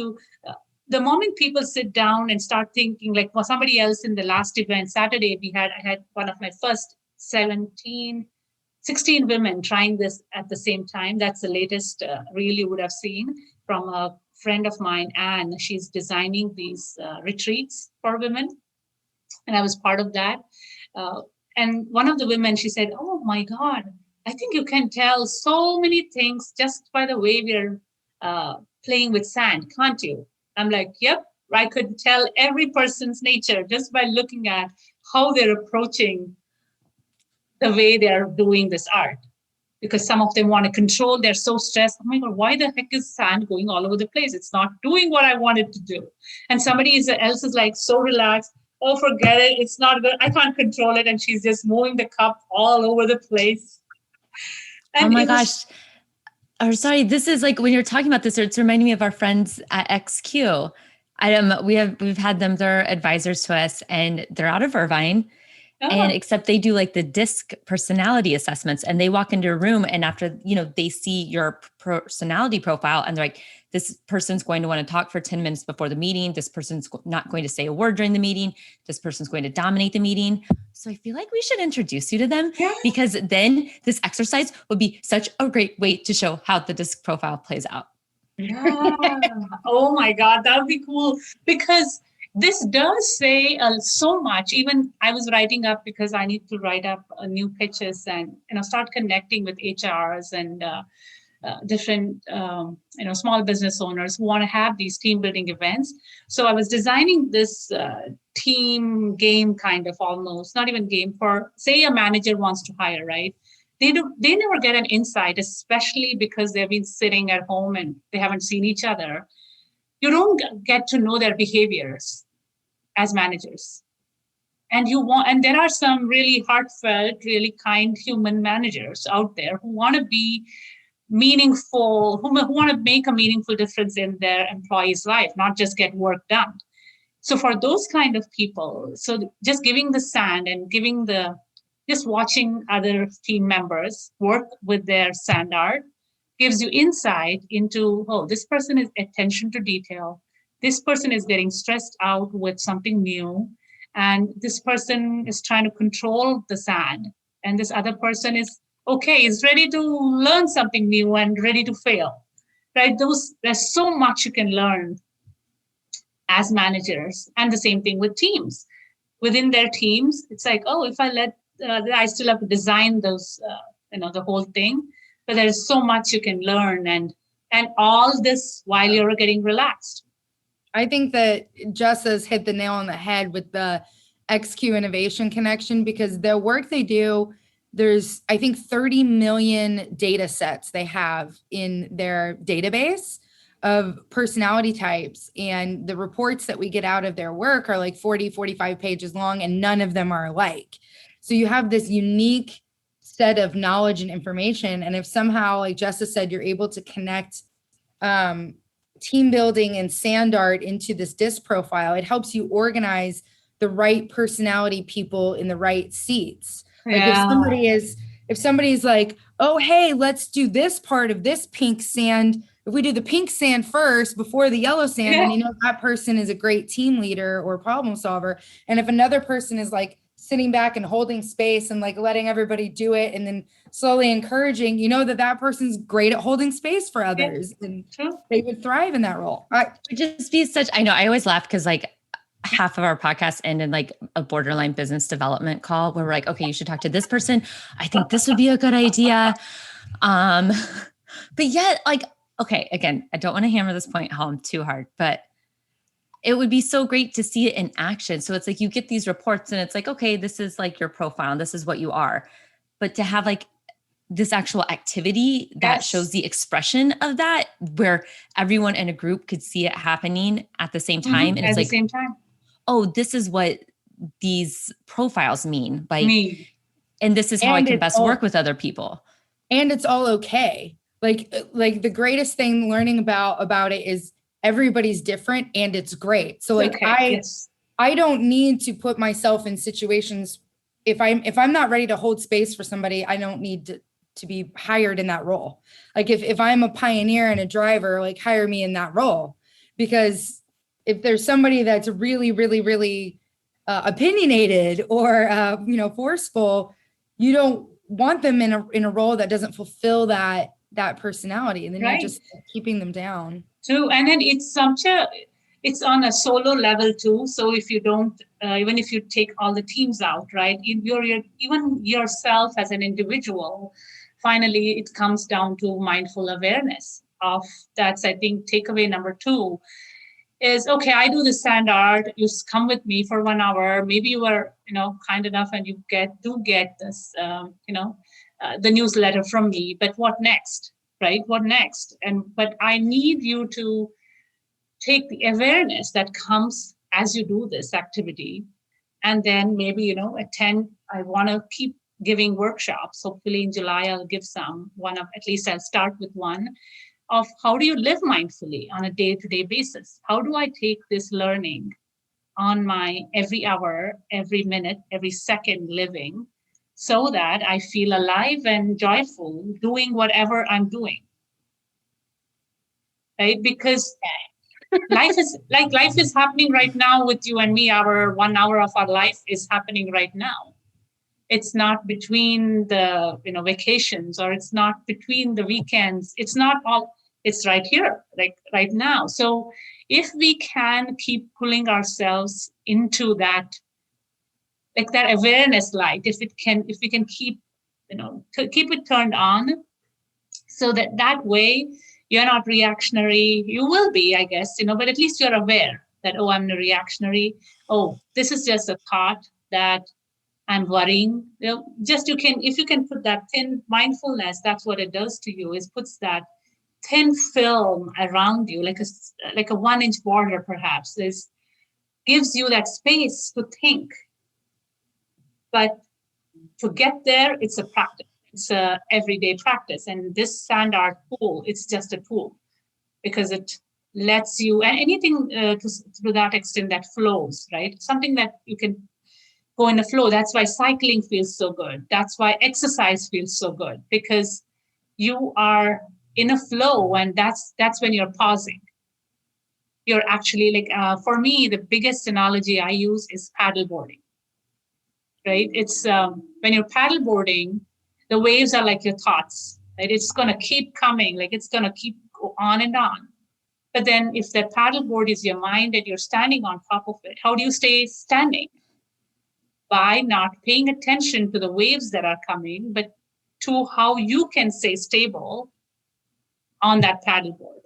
people sit down and start thinking, like somebody else in the last event, Saturday, I had one of my first 16 women trying this at the same time. That's the latest reel you would have seen from a friend of mine, Anne. She's designing these retreats for women. And I was part of that. And one of the women, she said, oh my God, I think you can tell so many things just by the way we're playing with sand, can't you? I'm like, yep, I could tell every person's nature just by looking at how they're approaching the way they're doing this art. Because some of them want to control, they're so stressed. Oh my God, why the heck is sand going all over the place? It's not doing what I want it to do. And somebody else is like so relaxed. Oh, forget it. It's not good. I can't control it. And she's just moving the cup all over the place. And oh my gosh. Sorry. This is like, when you're talking about this, it's reminding me of our friends at XQ. We've had them, they're advisors to us, and they're out of Irvine. Oh. And except they do like the DISC personality assessments, and they walk into a room, and after, they see your personality profile, and they're like, this person's going to want to talk for 10 minutes before the meeting. This person's not going to say a word during the meeting. This person's going to dominate the meeting. So I feel like we should introduce you to them, because then this exercise would be such a great way to show how the DISC profile plays out. Yeah. Oh my God, that would be cool, because this does say so much. Even I was writing up, because I need to write up new pitches and start connecting with HRs and different small business owners who want to have these team building events. So I was designing this team game, kind of, almost not even game, for say a manager wants to hire, right? They never get an insight, especially because they've been sitting at home and they haven't seen each other. You don't get to know their behaviors as managers. And there are some really heartfelt, really kind human managers out there who want to be meaningful, who want to make a meaningful difference in their employees' life, not just get work done. So for those kind of people, so just giving the sand and just watching other team members work with their sand art gives you insight into, this person is attention to detail. This person is getting stressed out with something new. And this person is trying to control the sand. And this other person is ready to learn something new and ready to fail, right? There's so much you can learn as managers. And the same thing with teams. Within their teams, it's like, if I still have to design those, the whole thing. But there's so much you can learn, and all this while you're getting relaxed. I think that Jessa's hit the nail on the head with the XQ Innovation Connection, because the work they do, there's, I think, 30 million data sets they have in their database of personality types. And the reports that we get out of their work are like 40, 45 pages long, and none of them are alike. So you have this unique set of knowledge and information. And if somehow, like Jessa said, you're able to connect team building and sand art into this DISC profile, it helps you organize the right personality people in the right seats. Like if if somebody's like, oh, hey, let's do this part of this pink sand. If we do the pink sand first before the yellow sand, then you know that person is a great team leader or problem solver. And if another person is like sitting back and holding space and like letting everybody do it and then slowly encouraging, you know, that person's great at holding space for others and they would thrive in that role. Just be such, I know I always laugh because like half of our podcast end in like a borderline business development call where we're like, okay, you should talk to this person. I think this would be a good idea. But yet like, okay, again, I don't want to hammer this point home too hard, but it would be so great to see it in action. So it's like you get these reports and it's like, okay, this is like your profile and this is what you are. But to have like this actual activity that shows the expression of that, where everyone in a group could see it happening at the same time. And it's like, same time. Oh, this is what these profiles mean. Like, and this is how I can best work with other people. And it's all okay. Like the greatest thing learning about it is everybody's different and it's great. So like I don't need to put myself in situations if I'm not ready to hold space for somebody, I don't need to be hired in that role. Like if I'm a pioneer and a driver, like hire me in that role. Because if there's somebody that's really, really, really opinionated or forceful, you don't want them in a role that doesn't fulfill that personality, and then you're just keeping them down. True, and then it's on a solo level too. So if you don't, even if you take all the teams out, right? Even yourself as an individual, finally it comes down to mindful awareness of that's, I think, takeaway number 2 is, okay, I do the standard, you come with me for 1 hour. Maybe you were, kind enough and you get this, the newsletter from me, but what next, right? What next? But I need you to take the awareness that comes as you do this activity. And then maybe, attend, I want to keep giving workshops. Hopefully in July, I'll give at least I'll start with one of how do you live mindfully on a day-to-day basis? How do I take this learning on my every hour, every minute, every second living so that I feel alive and joyful doing whatever I'm doing, right? Because life is happening right now with you and me. Our 1 hour of our life is happening right now. It's not between the vacations, or it's not between the weekends. It's not all. It's right here, like right now. So if we can keep pulling ourselves into that, like that awareness light, if we can keep, keep it turned on, so that way you're not reactionary. You will be, I guess, but at least you're aware that, oh, I'm a reactionary. Oh, this is just a thought that I'm worrying. If you can put that thin mindfulness, that's what it does to you, is puts that thin film around you, like a 1-inch border, perhaps, gives you that space to think. But to get there, it's a practice. It's a everyday practice. And this sand art tool, it's just a tool, because it lets you, and anything to that extent that flows, right? Something that you can go in a flow. That's why cycling feels so good. That's why exercise feels so good, because you are in a flow, and that's when you're pausing. You're actually for me, the biggest analogy I use is paddleboarding, right? It's when you're paddleboarding, the waves are like your thoughts, right? It's going to keep coming, it's going to keep go on and on. But then if that paddleboard is your mind and you're standing on top of it, how do you stay standing? By not paying attention to the waves that are coming, but to how you can stay stable on that paddleboard.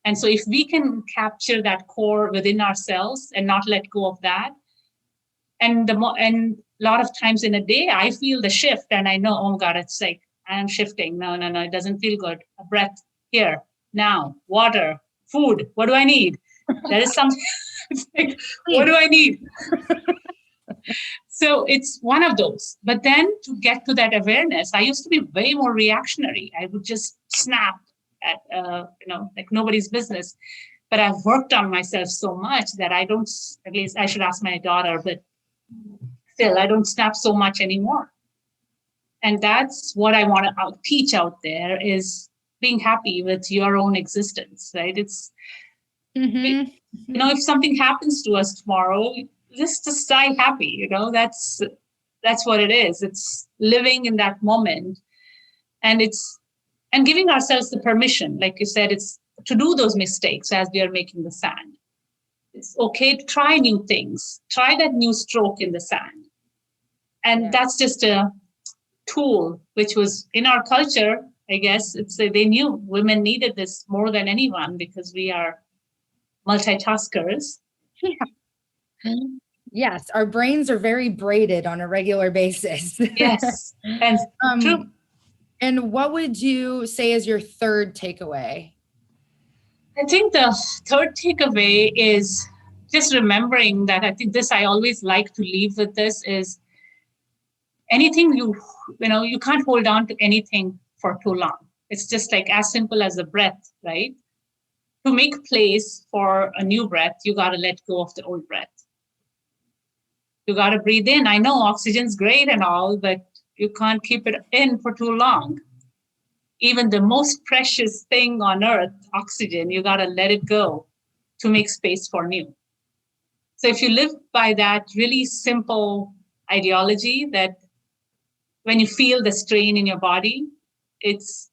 And so if we can capture that core within ourselves and not let go of that, and a lot of times in a day, I feel the shift and I know, oh God, it's like, I'm shifting. No, it doesn't feel good. A breath here, now, water, food. What do I need? There is something, what do I need? So it's one of those. But then to get to that awareness, I used to be way more reactionary. I would just snap at, like nobody's business. But I've worked on myself so much that I don't, at least I should ask my daughter, but still, I don't snap so much anymore. And that's what I want to teach out there, is being happy with your own existence, right? It's, if something happens to us tomorrow, just die happy, that's what it is. It's living in that moment. And and giving ourselves the permission, like you said, it's to do those mistakes as we are making the sand. It's okay to try new things, try that new stroke in the sand. And that's just a tool, which was in our culture, I guess. They knew women needed this more than anyone because we are multitaskers. Yes, our brains are very braided on a regular basis. Yes, and true. And what would you say is your third takeaway? I think the third takeaway is just remembering that, I think this, I always like to leave with this, is anything you can't hold on to anything for too long. It's just like as simple as a breath, right? To make place for a new breath, you got to let go of the old breath. You got to breathe in. I know oxygen's great and all, but you can't keep it in for too long. Even the most precious thing on earth, oxygen, you got to let it go to make space for new. So if you live by that really simple ideology, that when you feel the strain in your body, it's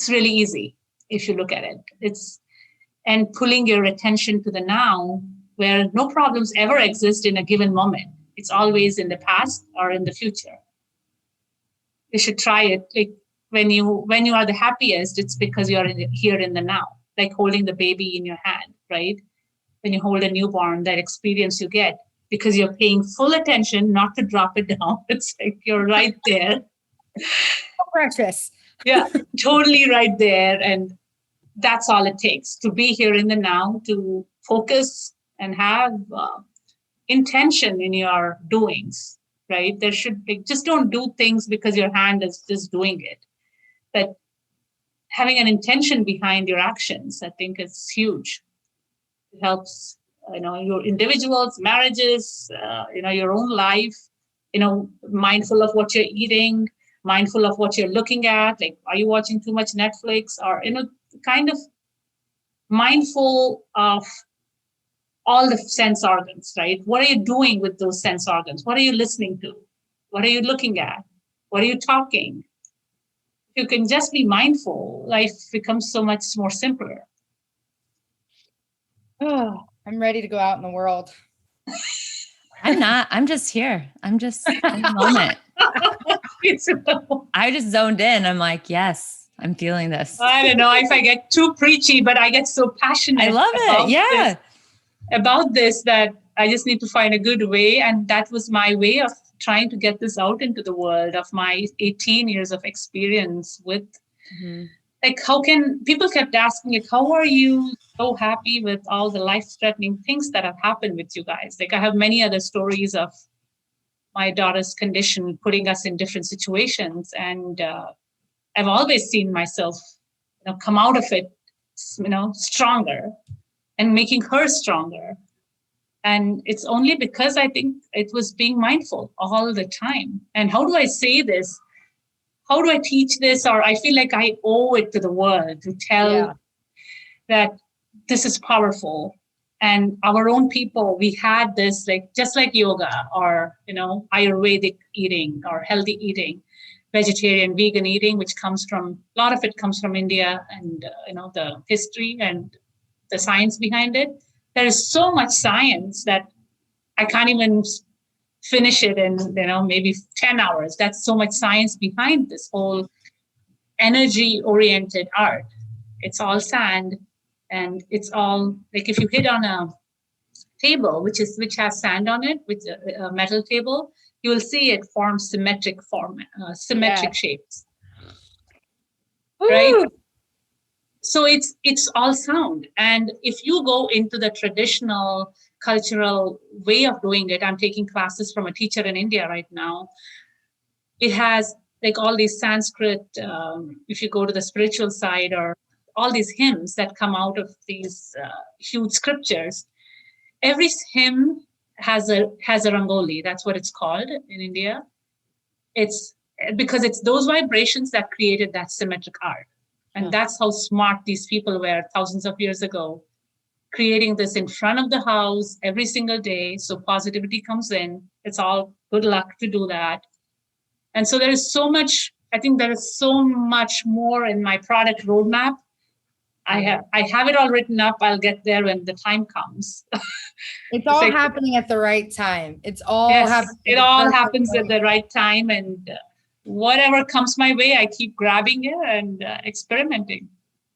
really easy if you look at it. And pulling your attention to the now, where no problems ever exist in a given moment. It's always in the past or in the future. You should try it. Like when you are the happiest, it's because you're here in the now, like holding the baby in your hand, right? When you hold a newborn, that experience you get, because you're paying full attention, not to drop it down. It's like you're right there. So precious. Yeah, totally right there. And that's all it takes to be here in the now, to focus and have intention in your doings, right? There should be, just don't do things because your hand is just doing it. But having an intention behind your actions, I think is huge. It helps, your individuals, marriages, your own life, mindful of what you're eating, mindful of what you're looking at. Like, are you watching too much Netflix? Or, kind of mindful of all the sense organs, right? What are you doing with those sense organs? What are you listening to? What are you looking at? What are you talking? If you can just be mindful, life becomes so much more simpler. Oh, I'm ready to go out in the world. I'm not. I'm just here. I'm just in the moment. I just zoned in. I'm like, yes, I'm feeling this. I don't know if I get too preachy, but I get so passionate. I love it. Yeah. About this, that I just need to find a good way. And that was my way of trying to get this out into the world, of my 18 years of experience with, like, people kept asking, like, how are you so happy with all the life-threatening things that have happened with you guys? Like, I have many other stories of my daughter's condition putting us in different situations. And I've always seen myself, come out of it, stronger, and making her stronger. And it's only because I think it was being mindful all the time. And how do I say this? How do I teach this? Or I feel like I owe it to the world to tell that this is powerful. And our own people, we had this, like, just like yoga or, Ayurvedic eating or healthy eating, vegetarian, vegan eating, which comes from, a lot of it comes from India, and, the history and the science behind it. There is so much science that I can't even finish it in, maybe 10 hours. That's so much science behind this whole energy-oriented art. It's all sand, and it's all, like, if you hit on a table, which has sand on it, with a metal table, you will see it form symmetric shapes. Ooh. Right? So it's all sound. And if you go into the traditional cultural way of doing it, I'm taking classes from a teacher in India right now. It has, like, all these Sanskrit, if you go to the spiritual side, or all these hymns that come out of these huge scriptures. Every hymn has a rangoli. That's what it's called in India. It's because it's those vibrations that created that symmetric art. And that's how smart these people were thousands of years ago, creating this in front of the house every single day. So positivity comes in. It's all good luck to do that. And so there is so much, I think there is so much more in my product roadmap. I have it all written up. I'll get there when the time comes. It's all happening at the right time. It's all happening. It all happens at the right time. And whatever comes my way, I keep grabbing it and experimenting.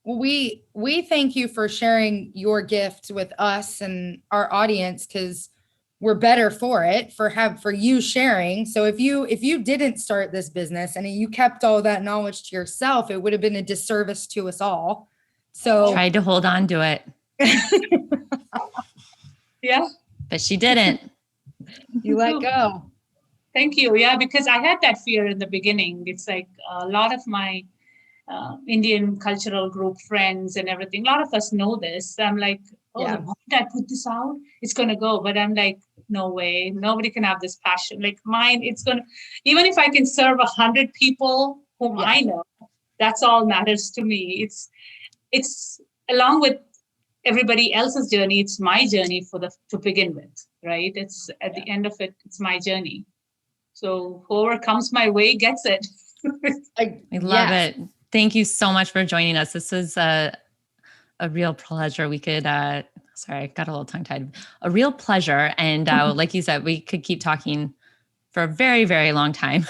We thank you for sharing your gift with us and our audience, because we're better for it, for you sharing. So if you didn't start this business and you kept all that knowledge to yourself, it would have been a disservice to us all. So tried to hold on to it. Yeah. But she didn't. You let go. Thank you. Yeah, because I had that fear in the beginning. It's like a lot of my Indian cultural group friends and everything, a lot of us know this. I'm like, the moment I put this out, it's going to go. But I'm like, no way. Nobody can have this passion. Like mine, it's going to, even if I can serve 100 people whom I know, that's all matters to me. It's along with everybody else's journey. It's my journey to begin with, right? It's at the end of it, it's my journey. So whoever comes my way gets it. I love it. Thank you so much for joining us. This is a real pleasure. We could, sorry, I got a little tongue tied. A real pleasure. And like you said, we could keep talking for a very, very long time.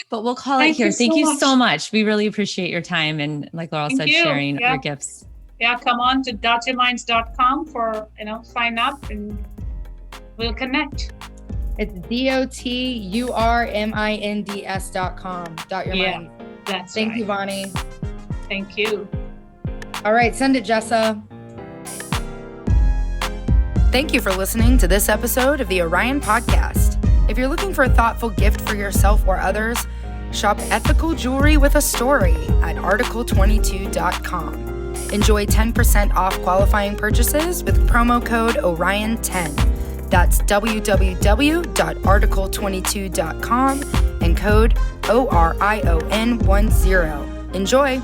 But we'll call it here. Thank you so much. We really appreciate your time. And like Laurel said, sharing your gifts. Yeah, come on to DOTURMINDS.com for, sign up and we'll connect. It's DOTURMINDS.com. Yeah, that's Thank you, Vani. Thank you. All right, send it, Jessa. Thank you for listening to this episode of the Orion Podcast. If you're looking for a thoughtful gift for yourself or others, shop ethical jewelry with a story at article22.com. Enjoy 10% off qualifying purchases with promo code ORION10. That's www.article22.com and code ORION10. Enjoy!